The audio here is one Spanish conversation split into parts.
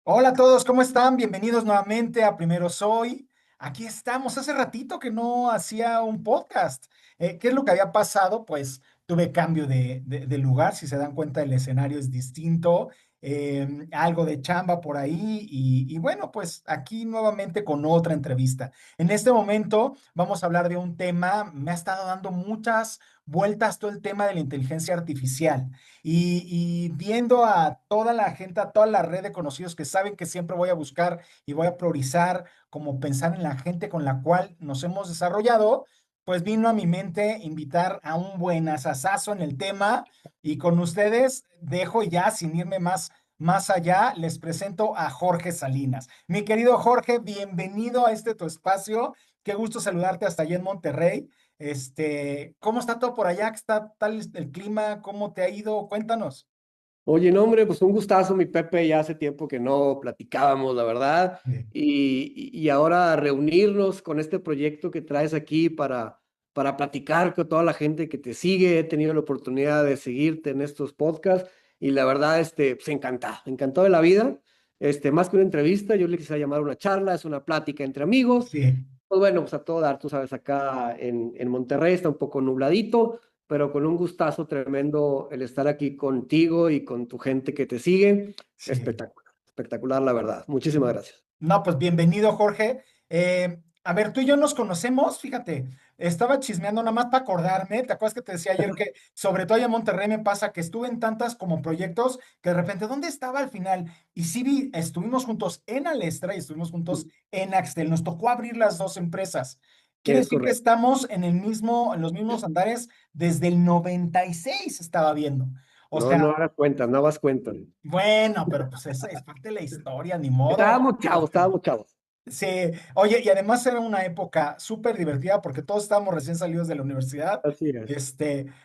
Hola a todos, ¿cómo están? Bienvenidos nuevamente a Primero Soy. Aquí estamos. Hace ratito que no hacía un podcast. ¿Qué es lo que había pasado? Pues tuve cambio de lugar. Si se dan cuenta, el escenario es distinto. Algo de chamba por ahí. Y bueno, pues aquí nuevamente con otra entrevista. En este momento vamos a hablar de un tema. Me ha estado dando muchas vueltas todo el tema de la inteligencia artificial. Y viendo a toda la gente, a toda la red de conocidos que saben que siempre voy a buscar y voy a priorizar como pensar en la gente con la cual nos hemos desarrollado, pues vino a mi mente invitar a un buen asazazo en el tema y con ustedes dejo ya sin irme más allá, les presento a Jorge Salinas. Mi querido Jorge, bienvenido a este tu espacio. Qué gusto saludarte hasta allá en Monterrey. ¿Cómo está todo por allá? ¿Qué está tal el clima? ¿Cómo te ha ido? Cuéntanos. Oye, no, hombre, pues un gustazo, mi Pepe, ya hace tiempo que no platicábamos, la verdad, Bien. y ahora reunirnos con este proyecto que traes aquí para platicar con toda la gente que te sigue. He tenido la oportunidad de seguirte en estos podcasts y la verdad, pues encantado de la vida. Más que una entrevista, yo le quisiera llamar una charla, es una plática entre amigos. Sí. Pues bueno, pues a todo dar, tú sabes, acá en Monterrey está un poco nubladito, pero con un gustazo tremendo el estar aquí contigo y con tu gente que te sigue. Sí. Espectacular, espectacular, la verdad. Muchísimas gracias. No, pues bienvenido, Jorge. A ver, tú y yo nos conocemos, fíjate, estaba chismeando nada más para acordarme. ¿Te acuerdas que te decía ayer que, sobre todo allá en Monterrey, me pasa que estuve en tantas como proyectos que de repente, ¿dónde estaba al final? Y sí vi, estuvimos juntos en Alestra y estuvimos juntos en Axtel. Nos tocó abrir las dos empresas. Quiere Es decir que correcto. estamos en los mismos andares desde el 96, estaba viendo. O No, sea, no hagas cuentas, no hagas cuentas. bueno, pero pues esa es parte de la historia, ni modo. Estábamos chavos, estábamos chavos. Sí, oye, y además era una época súper divertida porque todos estábamos recién salidos de la universidad. Así es.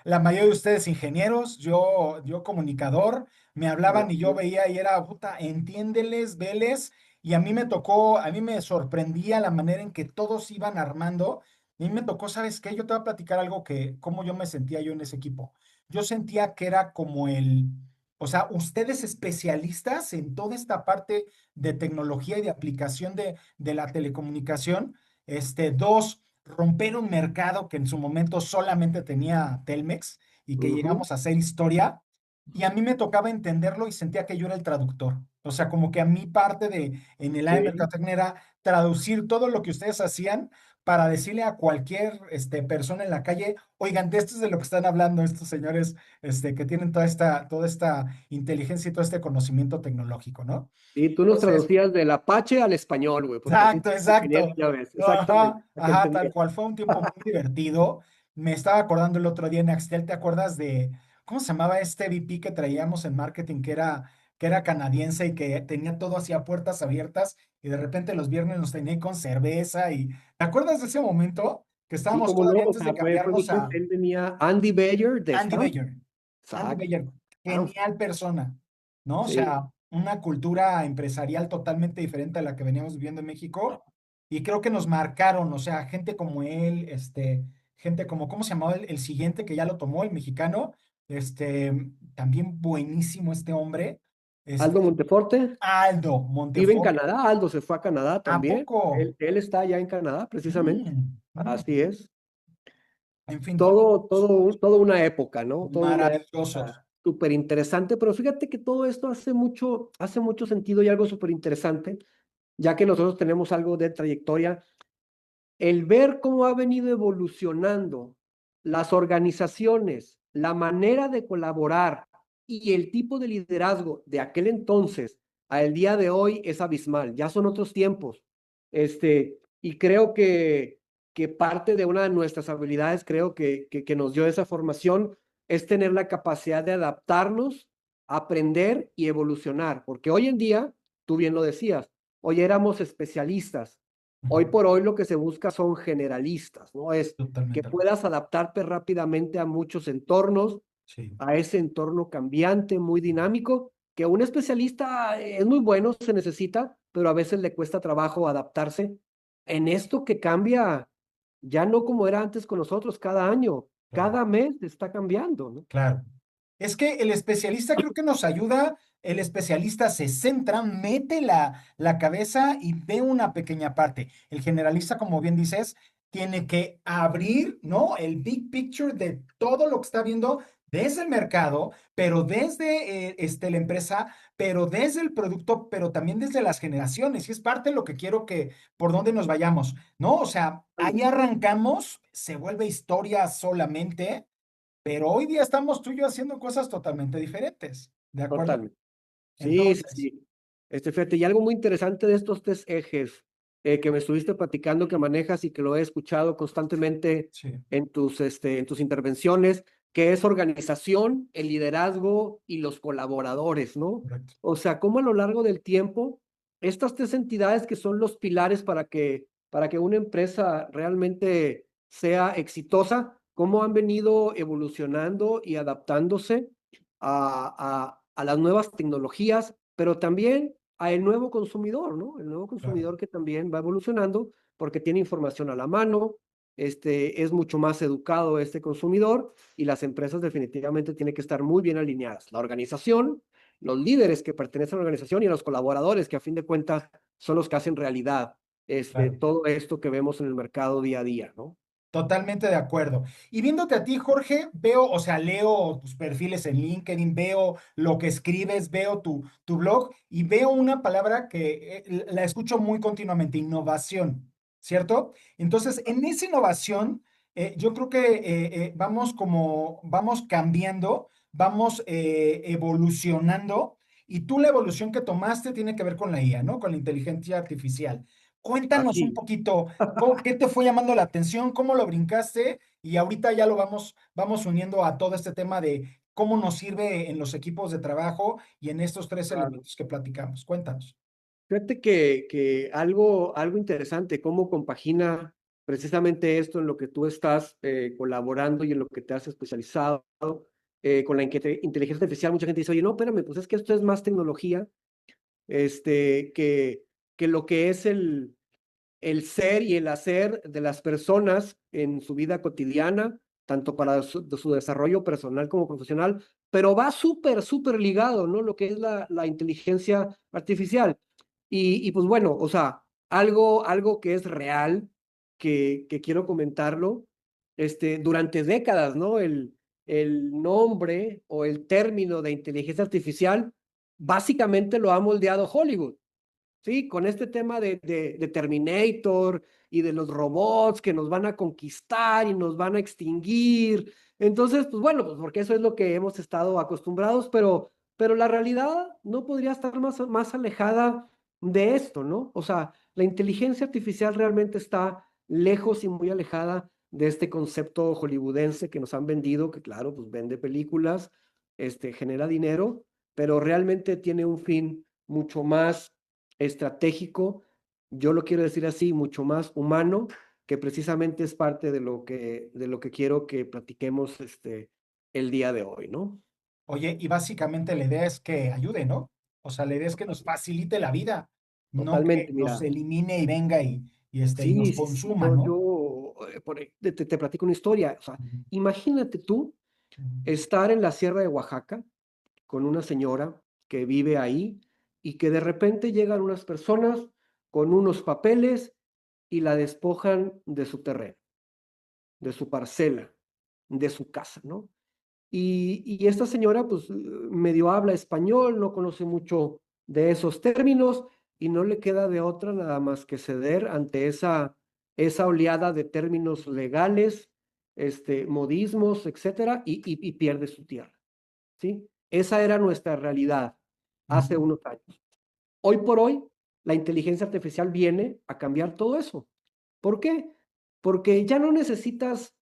La mayoría de ustedes ingenieros, yo comunicador, me hablaban y Así yo es. veía y era, puta, entiéndeles, veles, y a mí me tocó, a mí me sorprendía la manera en que todos iban armando. A mí me tocó, ¿sabes qué? Yo te voy a platicar algo que, cómo yo me sentía yo en ese equipo. Yo sentía que era como o sea, ustedes especialistas en toda esta parte de tecnología y de aplicación de la telecomunicación. Dos, romper un mercado que en su momento solamente tenía Telmex y que Ujú. llegamos a hacer historia. Y a mí me tocaba entenderlo y sentía que yo era el traductor. O sea, como que a mi parte en el área de Sí. mercadotecnia era traducir todo lo que ustedes hacían para decirle a cualquier persona en la calle, oigan, de esto es de lo que están hablando estos señores que tienen toda esta inteligencia y todo este conocimiento tecnológico, ¿no? Y tú nos Entonces, traducías del Apache al español, güey, porque así exacto, te ingeniero, exacto. ya ves, exactamente, Ajá, para que ajá, tal entendieras. cual. Fue un tiempo muy divertido. Me estaba acordando el otro día en Axtel, ¿te acuerdas de cómo se llamaba este VP que traíamos en marketing que era canadiense y que tenía todo hacia puertas abiertas y de repente los viernes nos tenía ahí con cerveza y ¿te acuerdas de ese momento que Sí, estábamos cómo no, todavía o antes de sea, fue cambiarnos bien, a él tenía Andy Bayer de Andy Stanford. Bayer? Andy Exacto, Bayer, claro. genial persona, ¿no? O Sí, sea, una cultura empresarial totalmente diferente a la que veníamos viviendo en México y creo que nos marcaron, o sea, gente como él, gente como, ¿cómo se llamaba el siguiente que ya lo tomó, el mexicano? También buenísimo este hombre, Aldo Monteforte Aldo vive en Montefort. Canadá. Aldo se fue a Canadá ¿A también. poco? Él está allá en Canadá, precisamente. Así Mm. es. En fin, Toda una época, ¿no? Toda una maravillosos. época súper interesante, pero fíjate que todo esto hace mucho sentido y algo súper interesante, ya que nosotros tenemos algo de trayectoria. El ver cómo ha venido evolucionando las organizaciones, la manera de colaborar y el tipo de liderazgo de aquel entonces al día de hoy es abismal. Ya son otros tiempos. Y creo que parte de una de nuestras habilidades, creo que nos dio esa formación, es tener la capacidad de adaptarnos, aprender y evolucionar. Porque hoy en día, tú bien lo decías, hoy éramos especialistas. Hoy por hoy lo que se busca son generalistas, ¿no? Es que Totalmente. puedas adaptarte rápidamente a muchos entornos, Sí. a ese entorno cambiante, muy dinámico, que un especialista es muy bueno, se necesita, pero a veces le cuesta trabajo adaptarse en esto que cambia, ya no como era antes con nosotros, cada año, Claro. cada mes está cambiando, ¿no? Claro. Es que el especialista creo que nos ayuda. el especialista se centra, mete la cabeza y ve una pequeña parte. El generalista, como bien dices, tiene que abrir, ¿no? El big picture de todo lo que está viendo desde el mercado, pero desde la empresa, pero desde el producto, pero también desde las generaciones. Y es parte de lo que quiero que, por dónde nos vayamos, ¿no? O sea, ahí arrancamos, se vuelve historia solamente, pero hoy día estamos tú y yo haciendo cosas totalmente diferentes, ¿de acuerdo? Totalmente. Sí, sí, Entonces, sí. Fíjate, y algo muy interesante de estos tres ejes que me estuviste platicando que manejas y que lo he escuchado constantemente sí, en tus intervenciones, que es organización, el liderazgo y los colaboradores, ¿no? correcto. O sea, cómo a lo largo del tiempo, estas tres entidades que son los pilares para que una empresa realmente sea exitosa, cómo han venido evolucionando y adaptándose a las nuevas tecnologías, pero también a el nuevo consumidor, ¿no? El nuevo Claro. consumidor que también va evolucionando porque tiene información a la mano, es mucho más educado este consumidor y las empresas definitivamente tienen que estar muy bien alineadas. La organización, los líderes que pertenecen a la organización y los colaboradores que a fin de cuentas son los que hacen realidad Claro. todo esto que vemos en el mercado día a día, ¿no? Totalmente de acuerdo. Y viéndote a ti, Jorge, veo, o sea, leo tus perfiles en LinkedIn, veo lo que escribes, veo tu blog y veo una palabra que la escucho muy continuamente, innovación, ¿cierto? Entonces, en esa innovación, yo creo que vamos cambiando, vamos evolucionando y tú la evolución que tomaste tiene que ver con la IA, ¿no? Con la inteligencia artificial. Cuéntanos un Así. poquito. ¿Qué te fue llamando la atención? ¿Cómo lo brincaste? Y ahorita ya lo vamos uniendo a todo este tema de cómo nos sirve en los equipos de trabajo y en estos tres Claro. elementos que platicamos. Cuéntanos. Fíjate que algo interesante, cómo compagina precisamente esto en lo que tú estás colaborando y en lo que te has especializado con la inteligencia artificial. Mucha gente dice, oye, no, espérame, pues es que esto es más tecnología que lo que es el ser y el hacer de las personas en su vida cotidiana, tanto para su desarrollo personal como profesional, pero va súper, súper ligado, ¿no? Lo que es la inteligencia artificial. Y pues bueno, o sea, algo que es real, que quiero comentarlo, durante décadas, ¿no? El nombre o el término de inteligencia artificial básicamente lo ha moldeado Hollywood. Sí, con este tema de Terminator y de los robots que nos van a conquistar y nos van a extinguir. Entonces, pues bueno, pues porque eso es lo que hemos estado acostumbrados, pero la realidad no podría estar más alejada de esto, ¿no? O sea, la inteligencia artificial realmente está lejos y muy alejada de este concepto hollywoodense que nos han vendido, que claro, pues vende películas, genera dinero, pero realmente tiene un fin mucho más estratégico, yo lo quiero decir así, mucho más humano, que precisamente es parte de lo que quiero que platiquemos el día de hoy, ¿no? Oye, y básicamente la idea es que ayude, ¿no? O sea, la idea es que nos facilite la vida, no que Totalmente, nos mira. elimine y venga y nos Sí, sí, sí, consuma, ¿no? te platico una historia. O sea, Ujú, imagínate tú ujú, estar en la Sierra de Oaxaca con una señora que vive ahí y que de repente llegan unas personas con unos papeles y la despojan de su terreno, de su parcela, de su casa, ¿no? Y esta señora, pues, medio habla español, no conoce mucho de esos términos y no le queda de otra nada más que ceder ante esa oleada de términos legales, modismos, etcétera, y pierde su tierra, ¿sí? Esa era nuestra realidad hace ujú. unos años. Hoy por hoy, la inteligencia artificial viene a cambiar todo eso. ¿Por qué? Porque ya no necesitas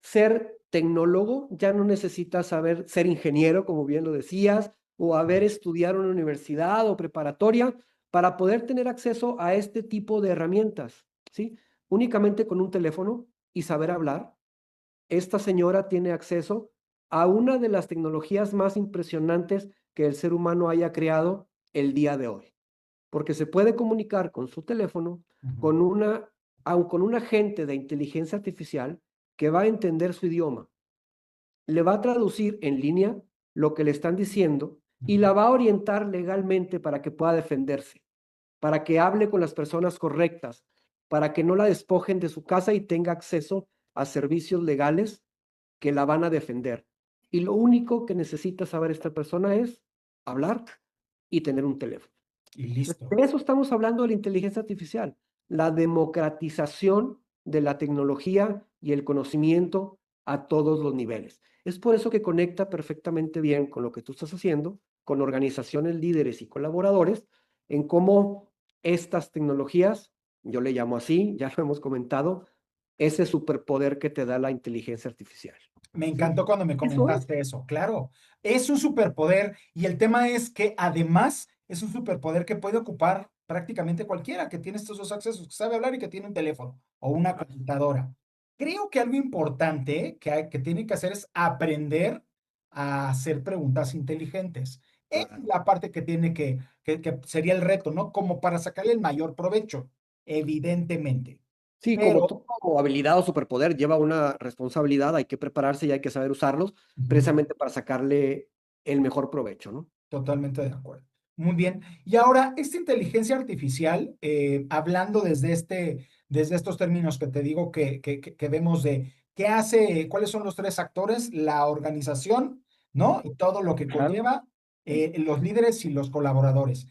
ser tecnólogo, ya no necesitas saber ser ingeniero, como bien lo decías, o haber estudiado en una universidad o preparatoria para poder tener acceso a este tipo de herramientas, ¿sí? Únicamente con un teléfono y saber hablar, esta señora tiene acceso a una de las tecnologías más impresionantes que el ser humano haya creado el día de hoy, porque se puede comunicar con su teléfono Ujú. con con un agente de inteligencia artificial que va a entender su idioma, le va a traducir en línea lo que le están diciendo y Ujú. la va a orientar legalmente para que pueda defenderse, para que hable con las personas correctas, para que no la despojen de su casa y tenga acceso a servicios legales que la van a defender. Y lo único que necesita saber esta persona es hablar y tener un teléfono. Y Entonces, listo. de eso estamos hablando de la inteligencia artificial, la democratización de la tecnología y el conocimiento a todos los niveles. Es por eso que conecta perfectamente bien con lo que tú estás haciendo, con organizaciones, líderes y colaboradores, en cómo estas tecnologías, yo le llamo así, ya lo hemos comentado, ese superpoder que te da la inteligencia artificial. Me ¿Sí? encantó cuando me Eso es. comentaste eso, claro. Es un superpoder y el tema es que además es un superpoder que puede ocupar prácticamente cualquiera que tiene estos dos accesos, que sabe hablar y que tiene un teléfono o una computadora. Creo que algo importante que tiene que hacer es aprender a hacer preguntas inteligentes. Es Claro. la parte que tiene que sería el reto, ¿no? Como para sacarle el mayor provecho, evidentemente. Sí, como Pero, todo habilidad o superpoder lleva una responsabilidad, hay que prepararse y hay que saber usarlos ujú. precisamente para sacarle el mejor provecho, ¿no? Totalmente de acuerdo. Muy bien. Y ahora, esta inteligencia artificial, hablando desde estos términos que te digo que vemos de qué hace, cuáles son los tres actores, la organización, ¿no? Y todo lo que Claro. conlleva, los líderes y los colaboradores.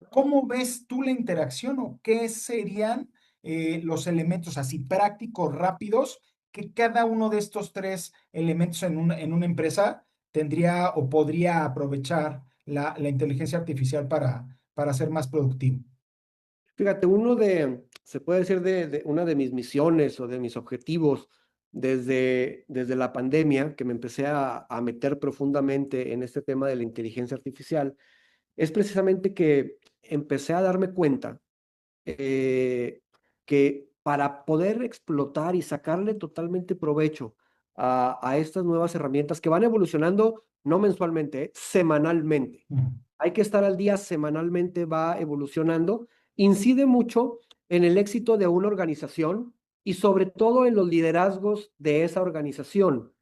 ¿Cómo ves tú la interacción o qué serían los elementos así prácticos, rápidos, que cada uno de estos tres elementos en una empresa tendría o podría aprovechar la inteligencia artificial para ser más productivo? Fíjate, se puede decir de una de mis misiones o de mis objetivos desde la pandemia, que me empecé a meter profundamente en este tema de la inteligencia artificial, es precisamente que empecé a darme cuenta eh, que para poder explotar y sacarle totalmente provecho a estas nuevas herramientas que van evolucionando, no mensualmente, semanalmente. Ujú, Hay que estar al día, semanalmente va evolucionando, incide mucho en el éxito de una organización y sobre todo en los liderazgos de esa organización.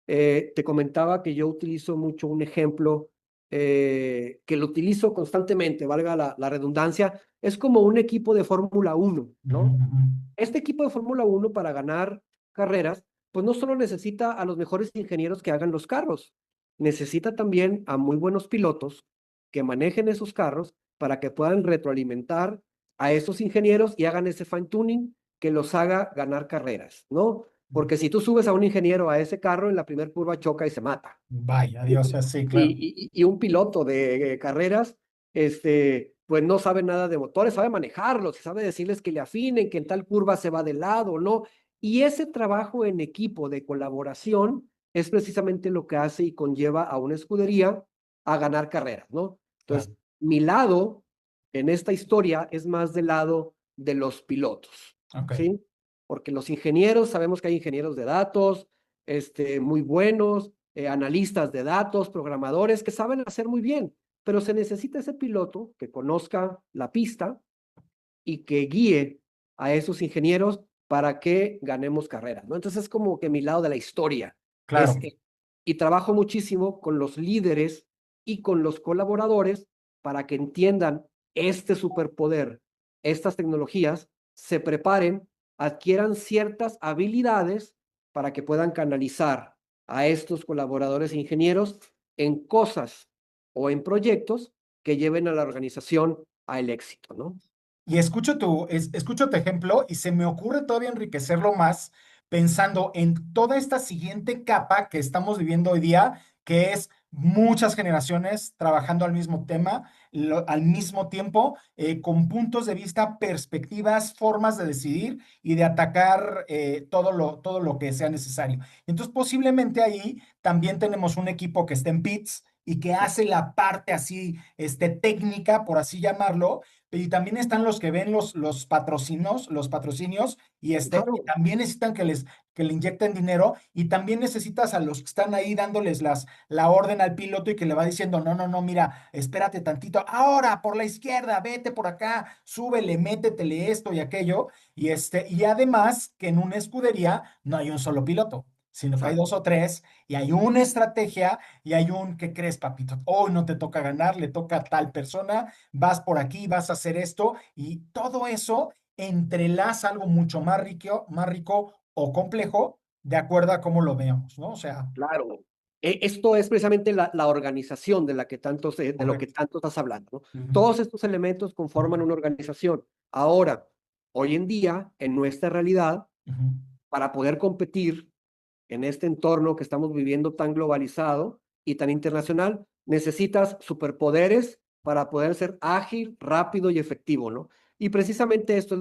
Te comentaba que yo utilizo mucho un ejemplo que lo utilizo constantemente, valga la redundancia, es como un equipo de Fórmula 1, ujú, ¿no? ujú. Este equipo de Fórmula 1 para ganar carreras, pues no solo necesita a los mejores ingenieros que hagan los carros, necesita también a muy buenos pilotos que manejen esos carros para que puedan retroalimentar a esos ingenieros y hagan ese fine tuning que los haga ganar carreras, ¿no? Porque si tú subes a un ingeniero a ese carro, en la primera curva choca y se mata. Vaya, Dios, sí, claro. Y un piloto de carreras, pues no sabe nada de motores, sabe manejarlos, sabe decirles que le afinen, que en tal curva se va de lado, ¿no? Y ese trabajo en equipo de colaboración es precisamente lo que hace y conlleva a una escudería a ganar carreras, ¿no? Entonces, Claro. mi lado en esta historia es más del lado de los pilotos, Ok. ¿sí? Porque los ingenieros, sabemos que hay ingenieros de datos, muy buenos, analistas de datos, programadores que saben hacer muy bien, pero se necesita ese piloto que conozca la pista y que guíe a esos ingenieros para que ganemos carreras, ¿no? Entonces es como que mi lado de la historia Claro. y trabajo muchísimo con los líderes y con los colaboradores para que entiendan este superpoder, estas tecnologías, se preparen, adquieran ciertas habilidades para que puedan canalizar a estos colaboradores e ingenieros en cosas o en proyectos que lleven a la organización al éxito, ¿no? Y escucho tu ejemplo y se me ocurre todavía enriquecerlo más pensando en toda esta siguiente capa que estamos viviendo hoy día, que es muchas generaciones trabajando al mismo tema, al mismo tiempo, con puntos de vista, perspectivas, formas de decidir y de atacar todo lo que sea necesario. Entonces, posiblemente ahí también tenemos un equipo que está en pits y que hace la parte así, técnica, por así llamarlo, y también están los que ven los patrocinios, y Claro. también necesitan que le inyecten dinero, y también necesitas a los que están ahí dándoles la orden al piloto y que le va diciendo, no, no, no, mira, espérate tantito, ahora por la izquierda, vete por acá, súbele, métetele esto y aquello, y además que en una escudería no hay un solo piloto. sino que hay Exacto. dos o tres y hay una estrategia y hay ¿qué crees, papito? Hoy no te toca ganar, le toca a tal persona, vas por aquí, vas a hacer esto y todo eso entrelaza algo mucho más rico o complejo de acuerdo a cómo lo veamos, ¿no? O sea, Claro. Esto es precisamente la organización de la que tanto de lo que correcto. tanto estás hablando, ¿no? Ujú, Todos estos elementos conforman una organización. Ahora, hoy en día, en nuestra realidad, ujú, para poder competir en este entorno que estamos viviendo tan globalizado y tan internacional, necesitas superpoderes para poder ser ágil, rápido y efectivo, ¿no? Y precisamente esto es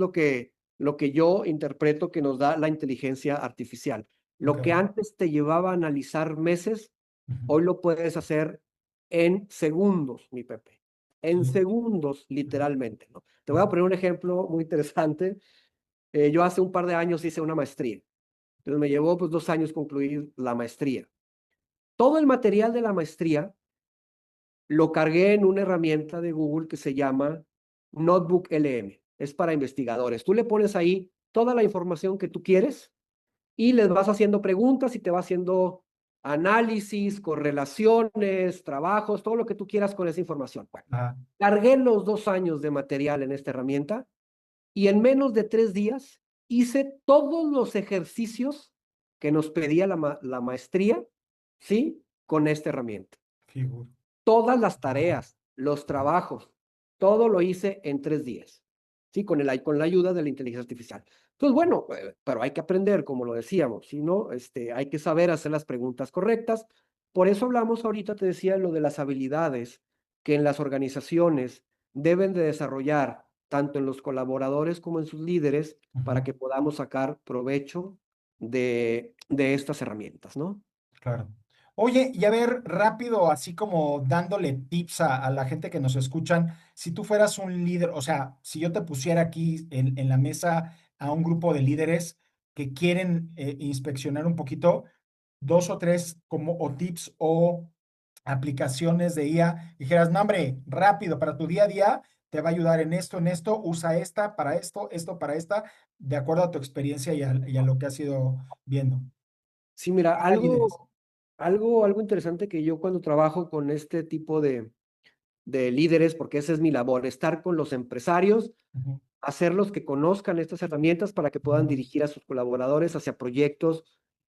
lo que yo interpreto que nos da la inteligencia artificial. ok, Lo que antes te llevaba a analizar meses, ujú, hoy lo puedes hacer en segundos, mi Pepe. En sí, segundos, ujú, literalmente, ¿no? Te voy ujú, a poner un ejemplo muy interesante. Yo hace un par de años hice una maestría. Entonces me llevó pues 2 años concluir la maestría. Todo el material de la maestría lo cargué en una herramienta de Google que se llama Notebook LM. Es para investigadores. Tú le pones ahí toda la información que tú quieres y les vas haciendo preguntas y te va haciendo análisis, correlaciones, trabajos, todo lo que tú quieras con esa información. Bueno, ajá, cargué los 2 años de material en esta herramienta y en menos de 3 días hice todos los ejercicios que nos pedía la maestría, ¿sí? Con esta herramienta. figura. Todas las Wow, tareas, los trabajos, todo lo hice en 3 días, ¿sí? Con la ayuda de la inteligencia artificial. Entonces, bueno, pero hay que aprender, como lo decíamos, ¿sí? ¿No? Hay que saber hacer las preguntas correctas. Por eso hablamos ahorita, te decía, lo de las habilidades que en las organizaciones deben de desarrollar, tanto en los colaboradores como en sus líderes, ujú, para que podamos sacar provecho de estas herramientas, ¿no? claro. Oye, y a ver, rápido, así como dándole tips a la gente que nos escuchan, si tú fueras un líder, o sea, si yo te pusiera aquí en la mesa a un grupo de líderes que quieren inspeccionar un poquito, dos o tres como o tips o aplicaciones de IA, dijeras, no, hombre, rápido, para tu día a día, te va a ayudar en esto, usa esta para esto para esta, de acuerdo a tu experiencia y a lo que has ido viendo. Sí, mira, Para líderes. algo interesante que yo cuando trabajo con este tipo de líderes, porque esa es mi labor, estar con los empresarios, Ujú, hacerlos que conozcan estas herramientas para que puedan ujú, dirigir a sus colaboradores hacia proyectos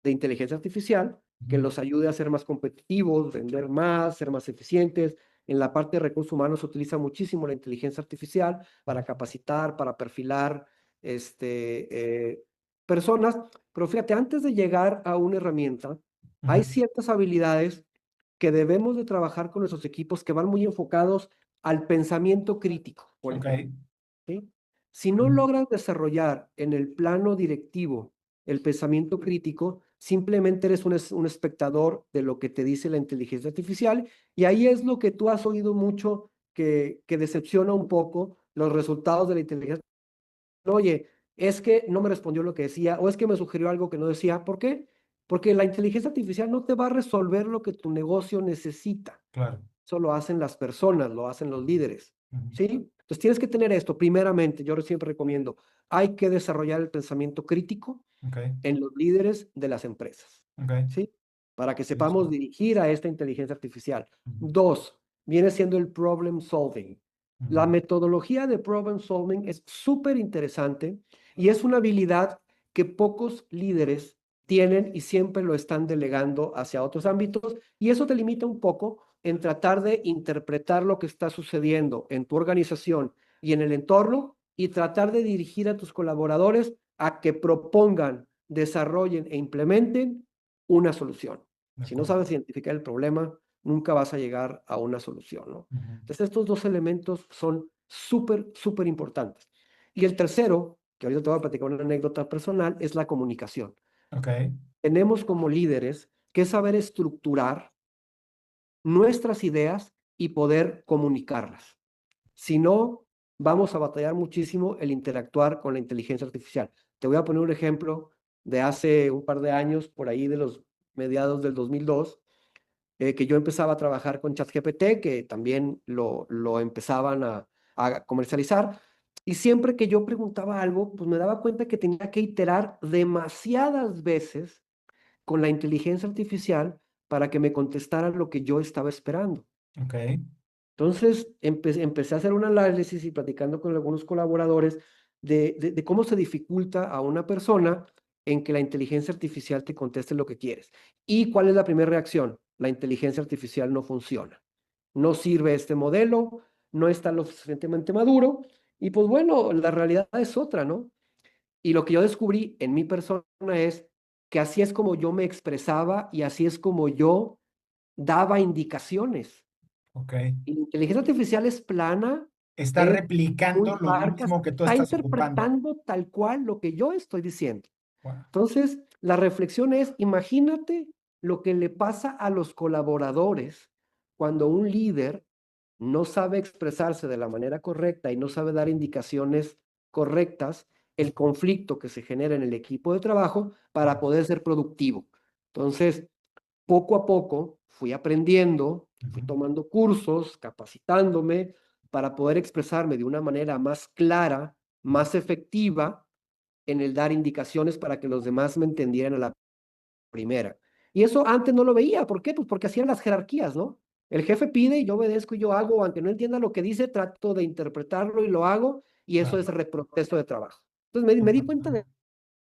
de inteligencia artificial que ujú, los ayude a ser más competitivos, vender más, ser más eficientes. En la parte de recursos humanos se utiliza muchísimo la inteligencia artificial para capacitar, para perfilar este, personas. Pero fíjate, antes de llegar a una herramienta, ujú. hay ciertas habilidades que debemos de trabajar con nuestros equipos que van muy enfocados al pensamiento crítico, por Ok. ejemplo. ¿Sí? Si no Ujú, logras desarrollar en el plano directivo el pensamiento crítico, simplemente eres un espectador de lo que te dice la inteligencia artificial y ahí es lo que tú has oído mucho que decepciona un poco los resultados de la inteligencia. Oye, es que no me respondió lo que decía o es que me sugirió algo que no decía. ¿Por qué? Porque la inteligencia artificial no te va a resolver lo que tu negocio necesita. claro. Eso lo hacen las personas, lo hacen los líderes, Ujú, ¿sí? Entonces tienes que tener esto, primeramente, yo siempre recomiendo, hay que desarrollar el pensamiento crítico ok, en los líderes de las empresas, ok. ¿sí? Para que Sí, sí. sepamos dirigir a esta inteligencia artificial. Ujú, Dos, viene siendo el problem solving. ujú, La metodología de problem solving es súper interesante y es una habilidad que pocos líderes tienen y siempre lo están delegando hacia otros ámbitos y eso te limita un poco en tratar de interpretar lo que está sucediendo en tu organización y en el entorno y tratar de dirigir a tus colaboradores a que propongan, desarrollen e implementen una solución. de Si no acuerdo. sabes identificar el problema, nunca vas a llegar a una solución, ¿no? Ujú, Entonces, estos dos elementos son súper, súper importantes. Y el tercero, que ahorita te voy a platicar una anécdota personal, es la comunicación. ok, Tenemos como líderes que saber estructurar nuestras ideas y poder comunicarlas. Si no, vamos a batallar muchísimo el interactuar con la inteligencia artificial. Te voy a poner un ejemplo de hace un par de años, por ahí de los mediados del 2002, que yo empezaba a trabajar con ChatGPT, que también lo empezaban a comercializar. Y siempre que yo preguntaba algo, pues me daba cuenta que tenía que iterar demasiadas veces con la inteligencia artificial para que me contestara lo que yo estaba esperando. Ok, Entonces empecé a hacer un análisis y platicando con algunos colaboradores de cómo se dificulta a una persona en que la inteligencia artificial te conteste lo que quieres. ¿Y cuál es la primera reacción? La inteligencia artificial no funciona. No sirve este modelo, no está lo suficientemente maduro y pues bueno, la realidad es otra, ¿no? Y lo que yo descubrí en mi persona es que así es como yo me expresaba y así es como yo daba indicaciones. ok. Y la inteligencia artificial es plana, Está es muy replicando lo parca, mismo que tú está estás ocupando. interpretando tal cual lo que yo estoy diciendo. Wow. Entonces, la reflexión es, imagínate lo que le pasa a los colaboradores cuando un líder no sabe expresarse de la manera correcta y no sabe dar indicaciones correctas, el conflicto que se genera en el equipo de trabajo para poder ser productivo. Entonces, poco a poco fui aprendiendo, fui Ujú. tomando cursos, capacitándome para poder expresarme de una manera más clara, más efectiva en el dar indicaciones para que los demás me entendieran a la primera. Y eso antes no lo veía. ¿Por qué? Pues porque hacían las jerarquías, ¿no? El jefe pide y yo obedezco y yo hago, aunque no entienda lo que dice, trato de interpretarlo y lo hago, y eso Claro, es reproceso de trabajo. Entonces me di cuenta totalmente. de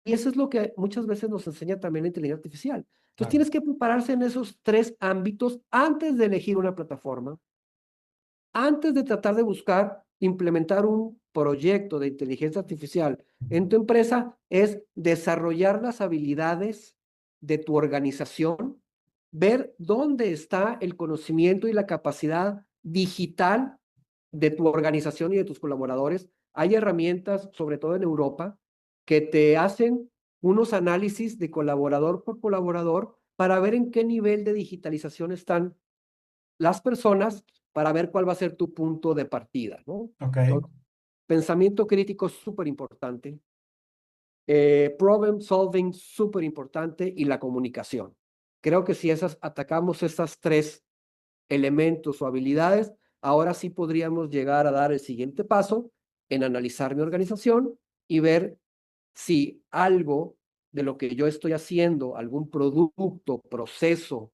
y eso es lo que muchas veces nos enseña también la inteligencia artificial. Entonces Claro. tienes que prepararse en esos tres ámbitos antes de elegir una plataforma, antes de tratar de buscar implementar un proyecto de inteligencia artificial en tu empresa, es desarrollar las habilidades de tu organización, ver dónde está el conocimiento y la capacidad digital de tu organización y de tus colaboradores. Hay herramientas, sobre todo en Europa, que te hacen unos análisis de colaborador por colaborador para ver en qué nivel de digitalización están las personas para ver cuál va a ser tu punto de partida, ¿no? Ok, Entonces, pensamiento crítico es súper importante, problem solving súper importante y la comunicación. Creo que si atacamos estas tres elementos o habilidades, ahora sí podríamos llegar a dar el siguiente paso en analizar mi organización y ver si algo de lo que yo estoy haciendo, algún producto, proceso,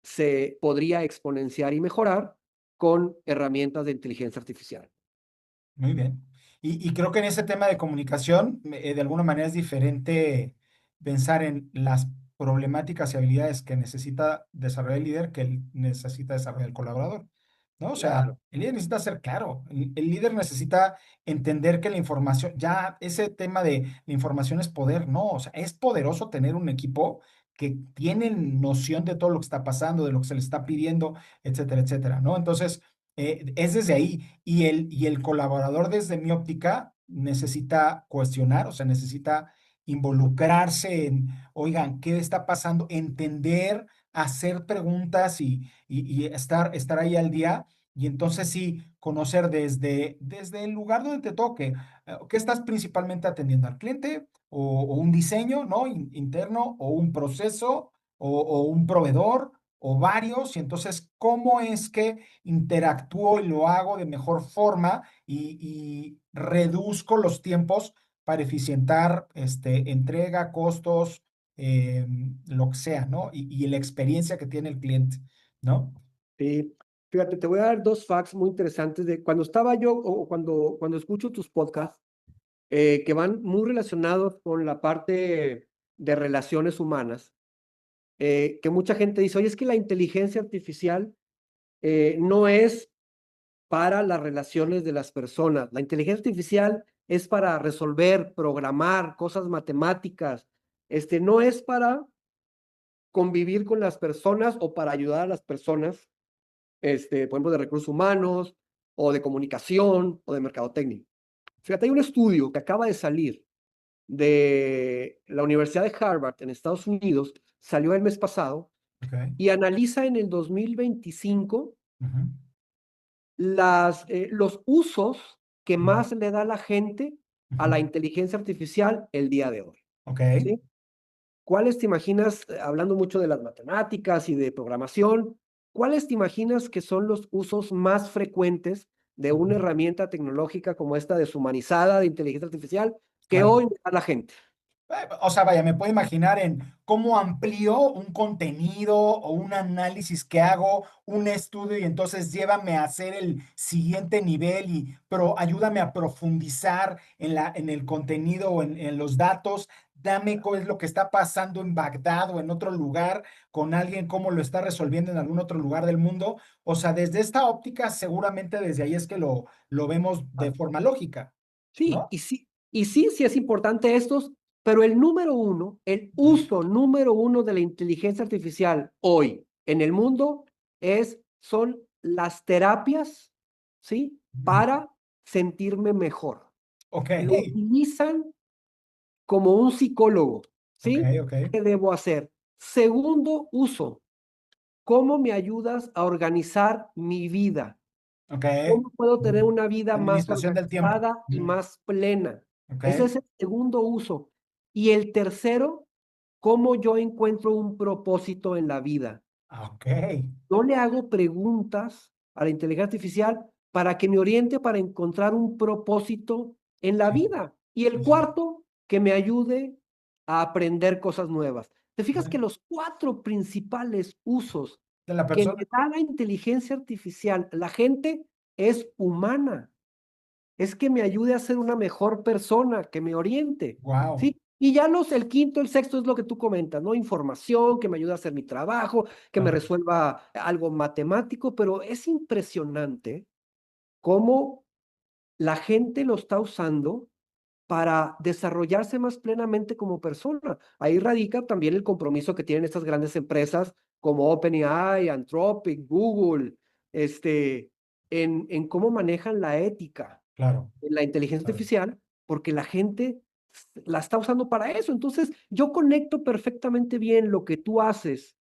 se podría exponenciar y mejorar con herramientas de inteligencia artificial. muy bien. Y creo que en ese tema de comunicación, de alguna manera es diferente pensar en las problemáticas y habilidades que necesita desarrollar el líder que necesita desarrollar el colaborador, ¿no? O sea, Claro, el líder necesita ser claro, el líder necesita entender que la información, ya ese tema de la información es poder, no, o sea, es poderoso tener un equipo que tiene noción de todo lo que está pasando, de lo que se le está pidiendo, etcétera, etcétera, ¿no? Entonces, es desde ahí. Y el colaborador, desde mi óptica, necesita cuestionar, o sea, necesita involucrarse en, oigan, ¿qué está pasando? Entender, hacer preguntas y estar ahí al día. Y entonces sí, conocer desde el lugar donde te toque, ¿qué estás principalmente atendiendo? ¿Al cliente o un diseño, ¿no? Interno o un proceso o un proveedor o varios? Y entonces, ¿cómo es que interactúo y lo hago de mejor forma y reduzco los tiempos para eficientar entrega, costos, lo que sea, ¿no? Y la experiencia que tiene el cliente, ¿no? sí. Fíjate, te voy a dar dos facts muy interesantes de cuando estaba yo o cuando escucho tus podcasts que van muy relacionados con la parte de relaciones humanas, que mucha gente dice, oye, es que la inteligencia artificial no es para las relaciones de las personas. La inteligencia artificial es para resolver, programar cosas matemáticas. No es para convivir con las personas o para ayudar a las personas, por ejemplo, de recursos humanos o de comunicación o de mercadotecnia. Fíjate, hay un estudio que acaba de salir de la Universidad de Harvard en Estados Unidos, salió el mes pasado Ok. y analiza en el 2025 Ujú, los usos que ujú, más le da la gente a ujú. la inteligencia artificial el día de hoy, Ok. ¿sí? ¿Cuáles te imaginas, hablando mucho de las matemáticas y de programación, cuáles te imaginas que son los usos más frecuentes de Ujú. una herramienta tecnológica como esta deshumanizada de inteligencia artificial que Claro. hoy le da la gente? O sea, vaya, me puedo imaginar en cómo amplío un contenido o un análisis que hago, un estudio y entonces llévame a hacer el siguiente nivel pero ayúdame a profundizar en el contenido o en los datos. Dame qué es lo que está pasando en Bagdad o en otro lugar con alguien, cómo lo está resolviendo en algún otro lugar del mundo. O sea, desde esta óptica, seguramente desde ahí es que lo vemos de forma lógica, Sí, ¿no? sí es importante estos, pero el número uno, el uso número uno de la inteligencia artificial hoy en el mundo son las terapias, ¿sí? Ujú. Para sentirme mejor. Ok, Lo utilizan como un psicólogo, ok, ¿sí? ok, ¿Qué debo hacer? Segundo uso, ¿cómo me ayudas a organizar mi vida? ok. ¿Cómo puedo tener Ujú. una vida más Administración del tiempo. organizada y Ujú. más plena? Ok, Ese es el segundo uso. Y el tercero, ¿cómo yo encuentro un propósito en la vida? ok. Yo le hago preguntas a la inteligencia artificial para que me oriente para encontrar un propósito en la Sí, vida. Y el sí, sí. cuarto, que me ayude a aprender cosas nuevas. ¿Te fijas que Ok. los cuatro principales usos De la que me persona. da la inteligencia artificial, la gente es humana? Es que me ayude a ser una mejor persona, que me oriente, Wow. ¿sí? Y ya el quinto, el sexto es lo que tú comentas, ¿no? Información que me ayuda a hacer mi trabajo, que me Claro, resuelva algo matemático, pero es impresionante cómo la gente lo está usando para desarrollarse más plenamente como persona. Ahí radica también el compromiso que tienen estas grandes empresas como OpenAI, Anthropic, Google, este, en cómo manejan la ética claro, la inteligencia claro. artificial porque la gente la está usando para eso. Entonces, yo conecto perfectamente bien lo que tú haces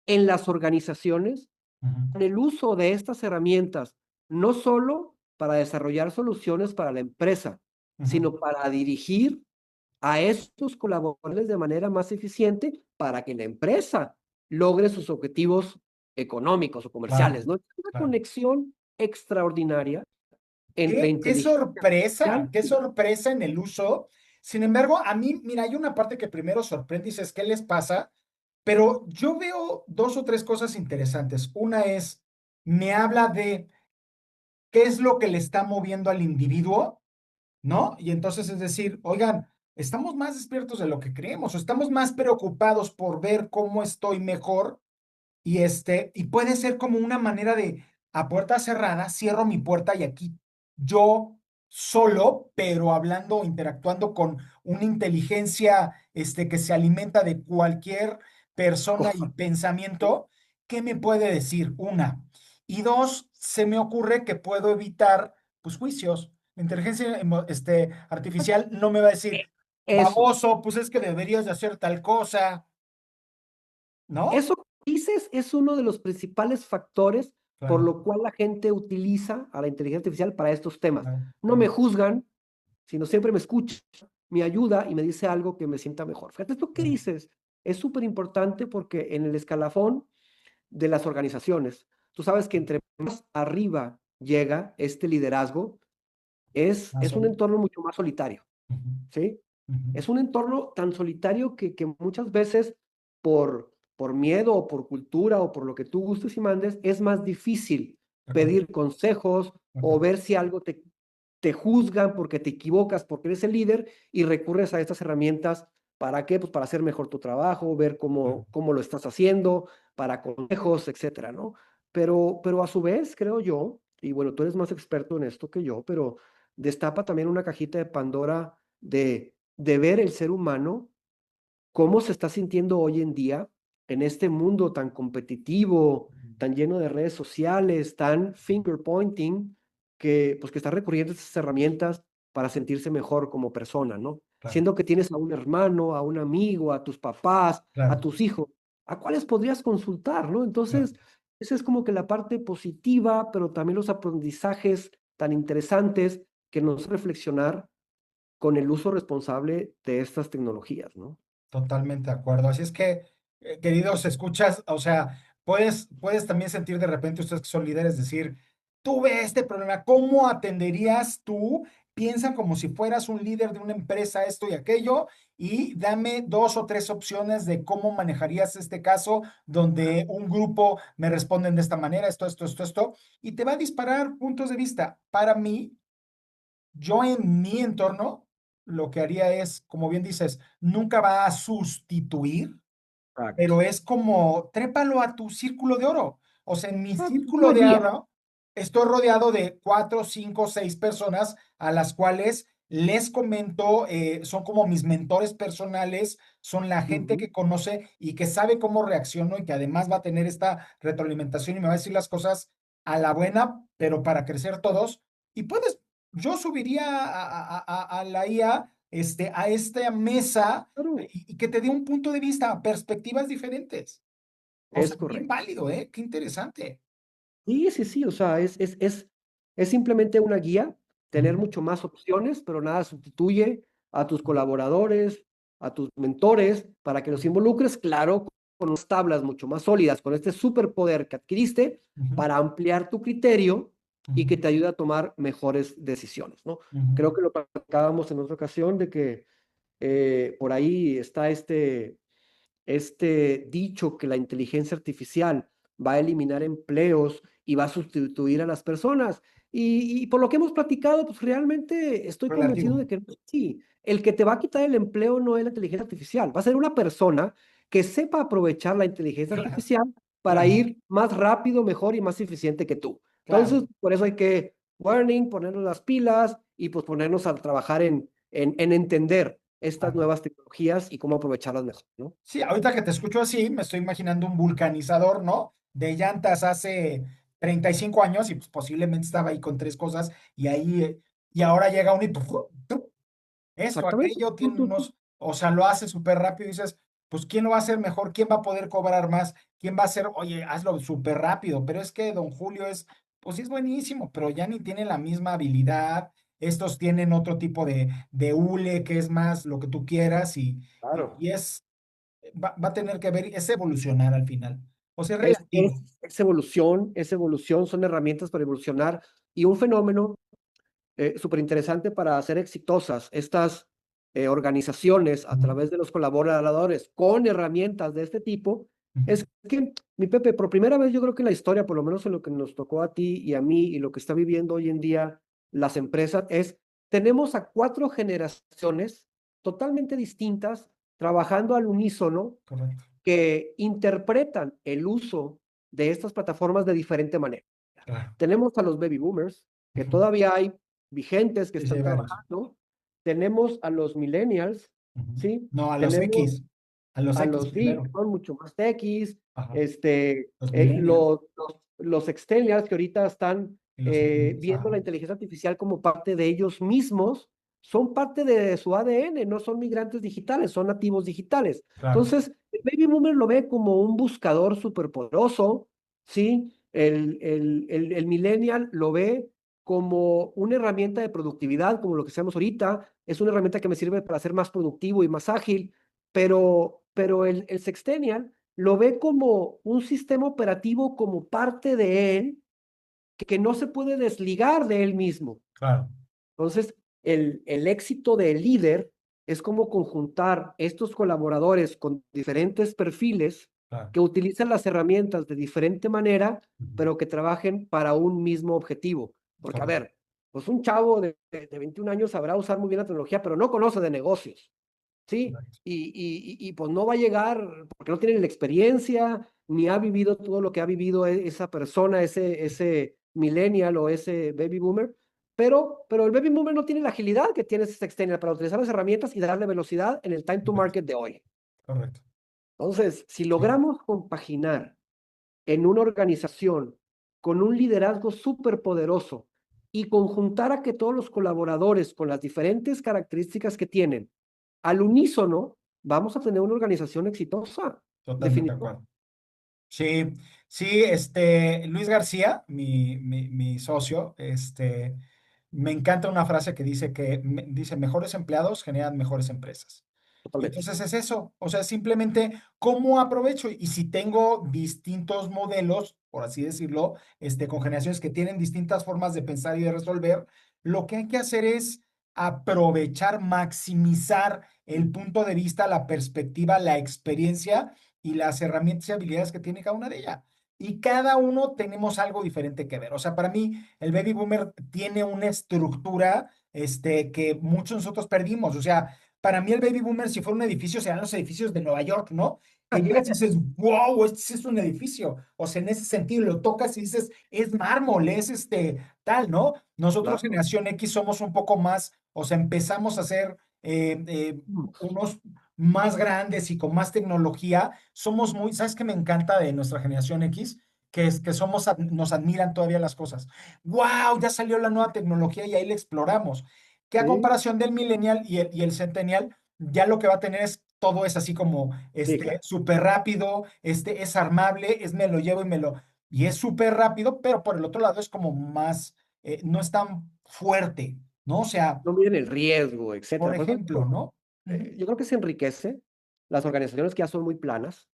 en las organizaciones Ujú, con el uso de estas herramientas, no solo para desarrollar soluciones para la empresa, ujú. sino para dirigir a estos colaboradores de manera más eficiente para que la empresa logre sus objetivos económicos o Claro, comerciales, ¿no? Es una claro. conexión extraordinaria entre Qué inteligencia sorpresa, artificial qué y sorpresa en el uso. Sin embargo, a mí, mira, hay una parte que primero sorprende y dices, ¿qué les pasa? Pero yo veo dos o tres cosas interesantes. Una es, me habla de qué es lo que le está moviendo al individuo, ¿no? Y entonces es decir, oigan, estamos más despiertos de lo que creemos, o estamos más preocupados por ver cómo estoy mejor y puede ser como una manera de a puerta cerrada, cierro mi puerta y aquí yo solo, pero hablando, interactuando con una inteligencia, que se alimenta de cualquier persona y co- pensamiento, ¿qué me puede decir? Una. Y dos, se me ocurre que puedo evitar, pues, juicios. La inteligencia, artificial no me va a decir, eso. baboso, pues es que deberías de hacer tal cosa, ¿no? Eso que dices es uno de los principales factores por Claro, lo cual la gente utiliza a la inteligencia artificial para estos temas. claro, No me claro. juzgan, sino siempre me escucha, me ayuda y me dice algo que me sienta mejor. Fíjate, esto que Claro. dices es súper importante porque en el escalafón de las organizaciones, tú sabes que entre más arriba llega este liderazgo, Más es un sólido. entorno mucho más solitario, Ujú, ¿sí? ujú. Es un entorno tan solitario que muchas veces por miedo o por cultura o por lo que tú gustes y mandes, es más difícil De acuerdo, pedir consejos de o acuerdo. ver si algo te juzgan porque te equivocas, porque eres el líder y recurres a estas herramientas. ¿Para qué? Pues para hacer mejor tu trabajo, ver Claro, cómo lo estás haciendo, para consejos, etcétera, ¿no? Pero a su vez, creo yo, y bueno, tú eres más experto en esto que yo, pero destapa también una cajita de Pandora de ver el ser humano cómo se está sintiendo hoy en día en este mundo tan competitivo, tan lleno de redes sociales, tan finger pointing, que pues que está recurriendo a estas herramientas para sentirse mejor como persona, ¿no? claro, Siendo que tienes a un hermano, a un amigo, a tus papás, a claro, tus hijos, a cuáles podrías consultar, ¿no? claro. Entonces, esa es como que la parte positiva, pero también los aprendizajes tan interesantes que nos reflexionar con el uso responsable de estas tecnologías, ¿no? Totalmente de acuerdo. Así es que, queridos, escuchas, o sea, puedes también sentir de repente ustedes que son líderes decir, tuve este problema, ¿cómo atenderías tú? piensa como si fueras un líder de una empresa, esto y aquello, y dame 2 o 3 opciones de cómo manejarías este caso donde un grupo me responden de esta manera, esto, y te va a disparar puntos de vista. Para mí, yo en mi entorno, lo que haría es, como bien dices, nunca va a sustituir, Exacto. pero es como trépalo a tu círculo de oro. O sea, en mi círculo Una de guía. oro estoy rodeado de 4, 5, 6 personas a las cuales les comento, son como mis mentores personales, son la gente Ujú. que conoce y que sabe cómo reacciono y que además va a tener esta retroalimentación y me va a decir las cosas a la buena, pero para crecer todos. Y puedes, yo subiría a la IA, a esta mesa Claro, y que te dé un punto de vista, perspectivas diferentes. O sea, es bien correcto. válido, ¿eh? Qué interesante. Sí, sí, sí, o sea, es simplemente una guía, tener Ujú, mucho más opciones, pero nada sustituye a tus colaboradores, a tus mentores, para que los involucres, claro, con unas tablas mucho más sólidas, con este superpoder que adquiriste ujú, para ampliar tu criterio y ujú, que te ayude a tomar mejores decisiones, ¿no? ujú. Creo que lo platicábamos en otra ocasión de que por ahí está este dicho que la inteligencia artificial va a eliminar empleos y va a sustituir a las personas. Y por lo que hemos platicado, pues realmente estoy convencido Relativo. de que no es así. El que te va a quitar el empleo no es la inteligencia artificial, va a ser una persona que sepa aprovechar la inteligencia Claro, artificial para claro, ir más rápido, mejor y más eficiente que tú. claro. Entonces, por eso hay que warning, ponernos las pilas y pues ponernos a trabajar en entender estas Claro. nuevas tecnologías y cómo aprovecharlas mejor, ¿no? Sí, ahorita que te escucho así, me estoy imaginando un vulcanizador, ¿no? De llantas hace 35 años y pues posiblemente estaba ahí con 3 cosas y ahí, y ahora llega uno y esto, Exactamente. aquello, tiene unos, o sea, lo hace súper rápido y dices, pues, ¿quién lo va a hacer mejor? ¿Quién va a poder cobrar más? ¿Quién va a hacer, oye, hazlo súper rápido? Pero es que don Julio es, pues sí es buenísimo, pero ya ni tiene la misma habilidad. Estos tienen otro tipo de hule, que es más lo que tú quieras Claro. y va a tener que ver, es evolucionar al final. O sea, es Es, es, relativo. es evolución, son herramientas para evolucionar y un fenómeno súper interesante para hacer exitosas estas organizaciones a Ujú, través de los colaboradores con herramientas de este tipo. ujú, Es que, mi Pepe, por primera vez yo creo que en la historia, por lo menos en lo que nos tocó a ti y a mí y lo que está viviendo hoy en día las empresas, tenemos a 4 generaciones totalmente distintas trabajando al unísono correcto, que interpretan el uso de estas plataformas de diferente manera. claro. Tenemos a los baby boomers, que Ujú. todavía hay vigentes que Sí, sí, hay están varios. trabajando. Tenemos a los millennials, Ujú. ¿sí? No, Tenemos A los a X los sí, primero. que son mucho más techis, Ajá. Los millennials los extenders que ahorita están y los centennials. viendo la Ajá. inteligencia artificial como parte de ellos mismos, son parte de su ADN, no son migrantes digitales, son nativos digitales. Claro, Entonces, el baby boomer lo ve como un buscador superpoderoso, ¿sí? El millennial lo ve como una herramienta de productividad, como lo que hacemos ahorita, es una herramienta que me sirve para ser más productivo y más ágil, pero el Sextennial lo ve como un sistema operativo, como parte de él, que no se puede desligar de él mismo. claro, Entonces, el éxito del líder es como conjuntar estos colaboradores con diferentes perfiles claro. que utilizan las herramientas de diferente manera, Ujú. pero que trabajen para un mismo objetivo. Porque, a Correcto, ver, pues un chavo de 21 años sabrá usar muy bien la tecnología, pero no conoce de negocios. ¿Sí? correcto, Pues no va a llegar porque no tiene la experiencia, ni ha vivido todo lo que ha vivido esa persona, ese millennial o ese baby boomer, pero el baby boomer no tiene la agilidad que tiene ese sexennial para utilizar las herramientas y darle velocidad en el time to correcto, market de hoy. correcto. Entonces, si Sí, logramos compaginar en una organización con un liderazgo súper poderoso y conjuntar a que todos los colaboradores con las diferentes características que tienen al unísono, vamos a tener una organización exitosa, totalmente de definitivamente. acuerdo. Sí, sí, Luis García, mi socio, me encanta una frase que dice dice, mejores empleados generan mejores empresas. Y entonces es eso, o sea, simplemente cómo aprovecho y si tengo distintos modelos, por así decirlo, con generaciones que tienen distintas formas de pensar y de resolver, lo que hay que hacer es aprovechar, maximizar el punto de vista, la perspectiva, la experiencia y las herramientas y habilidades que tiene cada una de ellas. Y cada uno tenemos algo diferente que ver. O sea, para mí el baby boomer tiene una estructura que muchos nosotros perdimos. O sea, para mí el baby boomer, si fuera un edificio, serían los edificios de Nueva York, ¿no? Que llegas y dices, wow, este sí es un edificio. O sea, en ese sentido, lo tocas y dices, es mármol, es tal, ¿no? Nosotros, Claro. generación X, somos un poco más, o sea, empezamos a ser unos más grandes y con más tecnología. Somos muy, ¿sabes qué me encanta de nuestra generación X? Que es que somos, nos admiran todavía las cosas. ¡Wow! Ya salió la nueva tecnología y ahí la exploramos. Que a Sí, comparación del millennial y el centennial, ya lo que va a tener es todo es así como sí, claro. súper rápido, es armable, es me lo llevo y es súper rápido, pero por el otro lado es como más, no es tan fuerte, ¿no? O sea, No miden el riesgo, por etcétera. Por eso ejemplo, ¿no? Ujú. yo creo que se enriquece las organizaciones que ya son muy planas,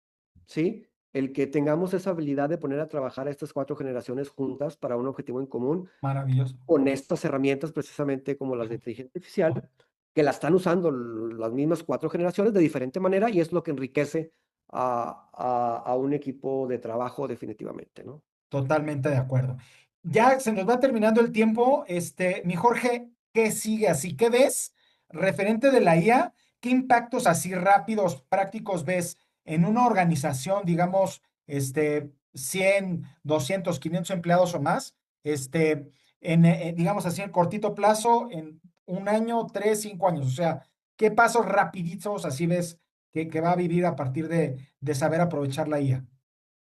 ¿sí? El que tengamos esa habilidad de poner a trabajar a estas cuatro generaciones juntas para un objetivo en común, Maravilloso. con estas herramientas precisamente como las de inteligencia artificial, que la están usando las mismas cuatro generaciones de diferente manera y es lo que enriquece a un equipo de trabajo definitivamente, ¿no? Totalmente de acuerdo. Ya se nos va terminando el tiempo. Mi Jorge, ¿qué sigue así? ¿Qué ves referente de la IA? ¿Qué impactos así rápidos, prácticos ves en una organización, digamos, 100, 200, 500 empleados o más? Digamos así, en cortito plazo, en un año, 3, 5 años. O sea, ¿qué pasos rapiditos así ves que va a vivir a partir de saber aprovechar la IA?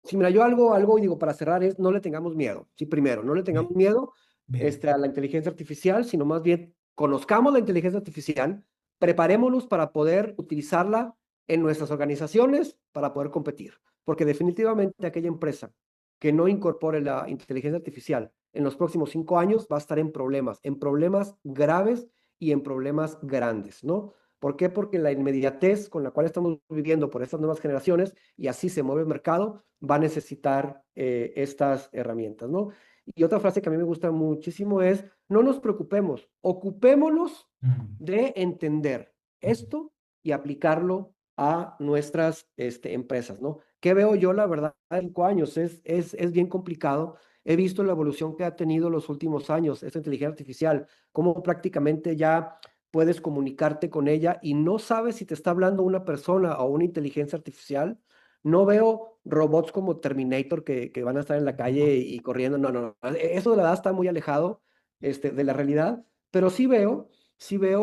Sí, mira, yo algo, y digo, para cerrar es, no le tengamos miedo, sí, primero, no le tengamos Bien, miedo bien. a la inteligencia artificial, sino más bien conozcamos la inteligencia artificial, preparémonos para poder utilizarla en nuestras organizaciones para poder competir, porque definitivamente aquella empresa que no incorpore la inteligencia artificial en los próximos 5 años va a estar en problemas graves y en problemas grandes, ¿no? ¿Por qué? Porque la inmediatez con la cual estamos viviendo por estas nuevas generaciones y así se mueve el mercado, va a necesitar estas herramientas, ¿no? Y otra frase que a mí me gusta muchísimo es, no nos preocupemos, ocupémonos Mm, de entender mm. esto y aplicarlo a nuestras empresas, ¿no? ¿Qué veo yo, la verdad, en 5 años? Es bien complicado. He visto la evolución que ha tenido los últimos años, esta inteligencia artificial, cómo prácticamente ya puedes comunicarte con ella y no sabes si te está hablando una persona o una inteligencia artificial. No veo robots como Terminator que van a estar en la calle y corriendo. No, no, no. Eso de la verdad está muy alejado de la realidad, pero sí veo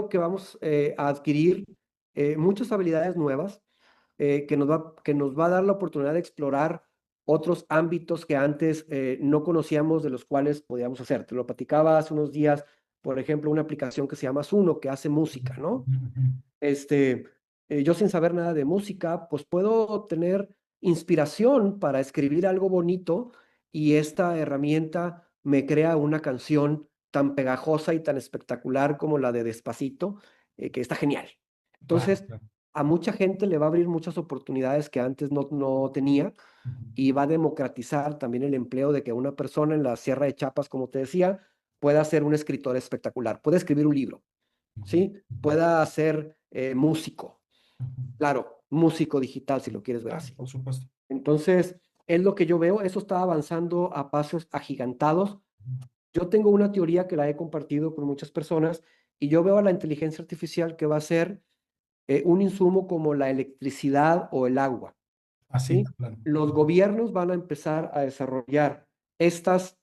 que vamos a adquirir muchas habilidades nuevas que nos va a dar la oportunidad de explorar otros ámbitos que antes no conocíamos de los cuales podíamos hacer. Te lo platicaba hace unos días, por ejemplo, una aplicación que se llama Suno, que hace música, ¿no? este, yo sin saber nada de música, pues puedo tener inspiración para escribir algo bonito y esta herramienta me crea una canción tan pegajosa y tan espectacular como la de Despacito, que está genial. Claro, Entonces, claro. a mucha gente le va a abrir muchas oportunidades que antes no tenía Ujú, y va a democratizar también el empleo de que una persona en la Sierra de Chiapas, como te decía, pueda ser un escritor espectacular, puede escribir un libro, ujú, ¿sí? ujú, Pueda ser músico, ujú. claro, músico digital, si lo quieres ver Claro, así. por supuesto. Entonces, es lo que yo veo, eso está avanzando a pasos agigantados. Yo tengo una teoría que la he compartido con muchas personas y yo veo a la inteligencia artificial que va a ser un insumo como la electricidad o el agua, Así, ¿sí? de plano. Los gobiernos van a empezar a desarrollar estas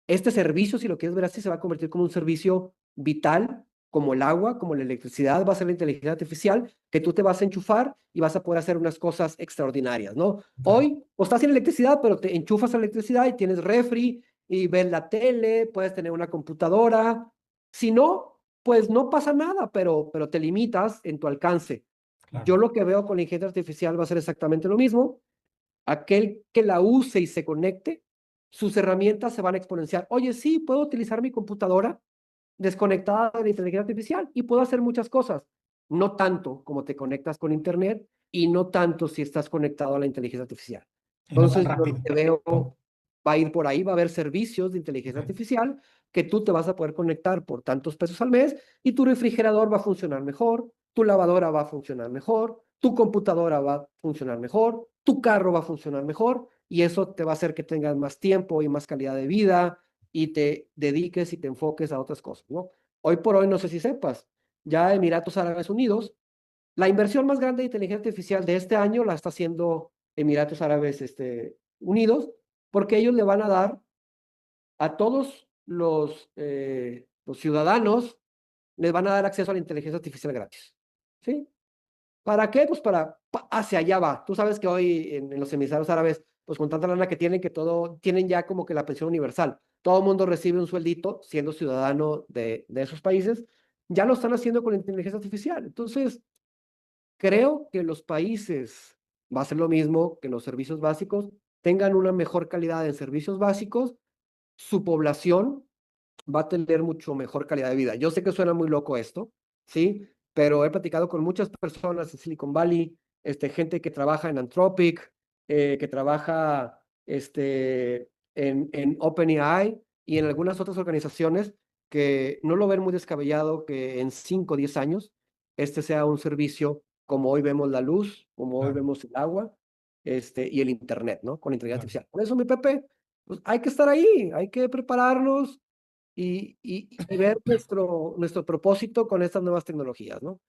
este servicio, si lo quieres ver así, se va a convertir como un servicio vital, como el agua, como la electricidad, va a ser la inteligencia artificial, que tú te vas a enchufar y vas a poder hacer unas cosas extraordinarias, ¿no? Claro, Hoy, o estás sin electricidad, pero te enchufas a la electricidad y tienes refri y ves la tele, puedes tener una computadora. Si no, pues no pasa nada, pero te limitas en tu alcance. claro. Yo lo que veo con la inteligencia artificial va a ser exactamente lo mismo. Aquel que la use y se conecte, sus herramientas se van a exponenciar. Oye, sí, puedo utilizar mi computadora desconectada de la inteligencia artificial y puedo hacer muchas cosas. No tanto como te conectas con Internet y no tanto si estás conectado a la inteligencia artificial. Y no tan Entonces, yo lo rápido. que veo ¿No? va a ir por ahí, va a haber servicios de inteligencia Ok. artificial que tú te vas a poder conectar por tantos pesos al mes y tu refrigerador va a funcionar mejor, tu lavadora va a funcionar mejor, tu computadora va a funcionar mejor, tu carro va a funcionar mejor y eso te va a hacer que tengas más tiempo y más calidad de vida y te dediques y te enfoques a otras cosas, ¿no? Hoy por hoy, no sé si sepas, ya Emiratos Árabes Unidos, la inversión más grande de inteligencia artificial de este año la está haciendo Emiratos Árabes Unidos, porque ellos le van a dar a todos los ciudadanos, les van a dar acceso a la inteligencia artificial gratis. ¿Sí? ¿Para qué? Pues hacia allá va. Tú sabes que hoy en los Emiratos Árabes, pues con tanta lana que tienen, que todo, tienen ya como que la pensión universal. Todo el mundo recibe un sueldito siendo ciudadano de esos países. Ya lo están haciendo con la inteligencia artificial. Entonces, creo que los países, va a ser lo mismo que los servicios básicos, tengan una mejor calidad en servicios básicos, su población va a tener mucho mejor calidad de vida. Yo sé que suena muy loco esto, ¿sí? Pero he platicado con muchas personas en Silicon Valley, gente que trabaja en Anthropic, que trabaja en OpenAI y en algunas otras organizaciones que no lo ven muy descabellado que en 5 o 10 años este sea un servicio como hoy vemos la luz, como hoy Claro, vemos el agua, y el Internet, ¿no? Con la inteligencia claro. artificial. Por eso, mi Pepe, pues hay que estar ahí, hay que prepararnos y ver nuestro propósito con estas nuevas tecnologías, ¿no?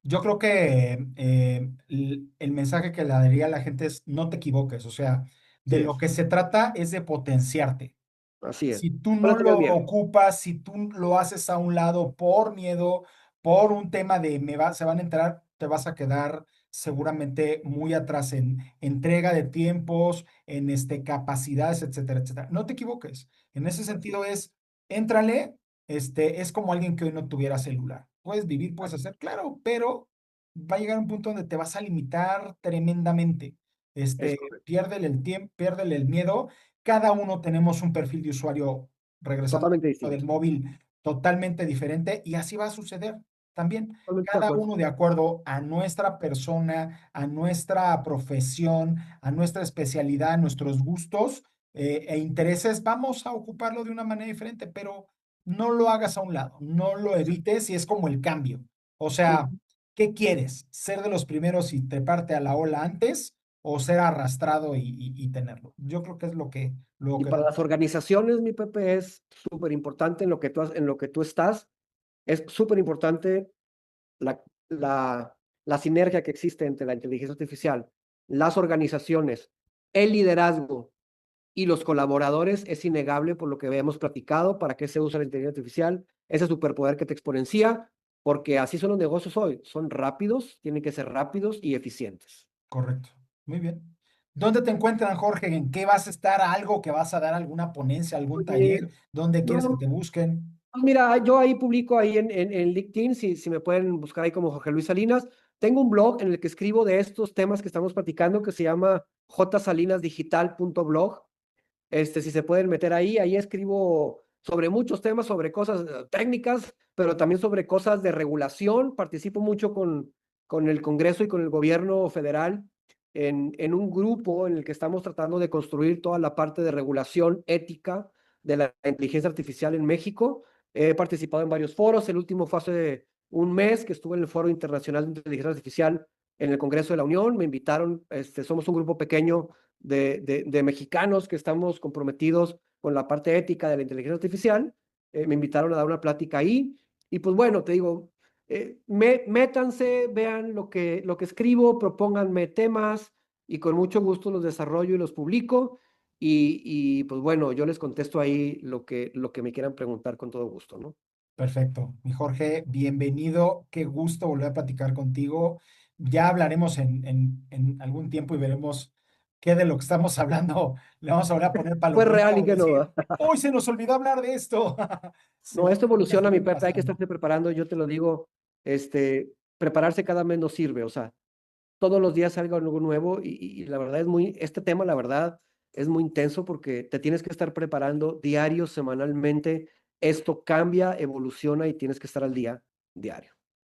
Yo creo que el mensaje que le daría a la gente es no te equivoques, o sea, de Así lo es, que se trata es de potenciarte. así es. Si tú No no le lo tengas miedo. ocupas, si tú lo haces a un lado por miedo, por un tema de se van a enterar, te vas a quedar seguramente muy atrás en entrega de tiempos, en capacidades, etcétera, etcétera. No te equivoques. En ese Así, sentido éntrale, es como alguien que hoy no tuviera celular. Puedes vivir, puedes hacer, claro, pero va a llegar un punto donde te vas a limitar tremendamente. es correcto. Piérdele el tiempo, piérdele el miedo. Cada uno tenemos un perfil de usuario, regresando Totalmente al del distinto. móvil, totalmente diferente y así va a suceder también. Totalmente de Cada acuerdo. uno de acuerdo a nuestra persona, a nuestra profesión, a nuestra especialidad, a nuestros gustos e intereses, vamos a ocuparlo de una manera diferente, pero no lo hagas a un lado, no lo evites y es como el cambio. O sea, Ujú. ¿qué quieres? ¿Ser de los primeros y treparte a la ola antes o ser arrastrado y tenerlo? Yo creo que es lo Y que para las organizaciones, mi Pepe, es súper importante en lo que tú estás, es súper importante la, la, la sinergia que existe entre la inteligencia artificial, las organizaciones, el liderazgo y los colaboradores es innegable por lo que hemos platicado, para qué se usa la inteligencia artificial, ese superpoder que te exponencia, porque así son los negocios hoy, son rápidos, tienen que ser rápidos y eficientes. correcto. Muy bien. ¿Dónde te encuentran, Jorge? ¿En qué vas a estar? ¿Algo que vas a dar? ¿Alguna ponencia? ¿Algún taller? ¿Dónde quieres que No, te busquen? mira, yo ahí publico ahí en LinkedIn, si me pueden buscar ahí como Jorge Luis Salinas. Tengo un blog en el que escribo de estos temas que estamos platicando que se llama jsalinasdigital.blog. Si se pueden meter ahí, ahí escribo sobre muchos temas, sobre cosas técnicas, pero también sobre cosas de regulación. Participo mucho con el Congreso y con el gobierno federal en un grupo en el que estamos tratando de construir toda la parte de regulación ética de la inteligencia artificial en México. He participado en varios foros. El último fue hace un mes que estuve en el Foro Internacional de Inteligencia Artificial en el Congreso de la Unión. Me invitaron, somos un grupo pequeño de mexicanos que estamos comprometidos con la parte ética de la inteligencia artificial. Me invitaron a dar una plática ahí. Y pues bueno, te digo, métanse, vean lo que escribo, propónganme temas y con mucho gusto los desarrollo y los publico. Y pues bueno, yo les contesto ahí lo que me quieran preguntar con todo gusto, ¿no? Perfecto. Mi Jorge, bienvenido. Qué gusto volver a platicar contigo. Ya hablaremos en algún tiempo y veremos qué de lo que estamos hablando le vamos a volver a poner Fue palomita real y o que no. decir, ¿Va? hoy se nos olvidó hablar de esto. No, esto Seguramente evoluciona, así mi va Pepe, hay que pasando. estarse preparando, yo te lo digo, prepararse cada mes nos sirve, o sea, todos los días salga algo nuevo y la verdad este tema, la verdad, es muy intenso porque te tienes que estar preparando diario, semanalmente. Esto cambia, evoluciona y tienes que estar al día diario.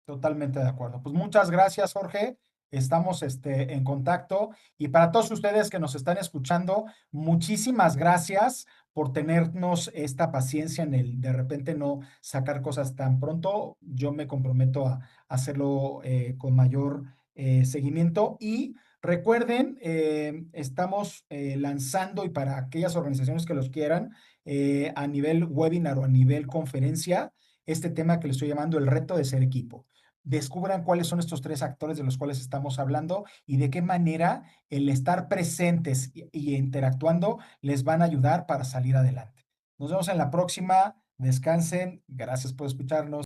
Totalmente de acuerdo. Pues muchas gracias, Jorge. estamos en contacto. Y para todos ustedes que nos están escuchando, muchísimas gracias por tenernos esta paciencia en el de repente no sacar cosas tan pronto. Yo me comprometo a hacerlo con mayor seguimiento. Y recuerden, estamos lanzando, y para aquellas organizaciones que los quieran, a nivel webinar o a nivel conferencia, este tema que le estoy llamando el reto de ser equipo. Descubran cuáles son estos tres actores de los cuales estamos hablando y de qué manera el estar presentes y interactuando les van a ayudar para salir adelante. Nos vemos en la próxima. Descansen. Gracias por escucharnos.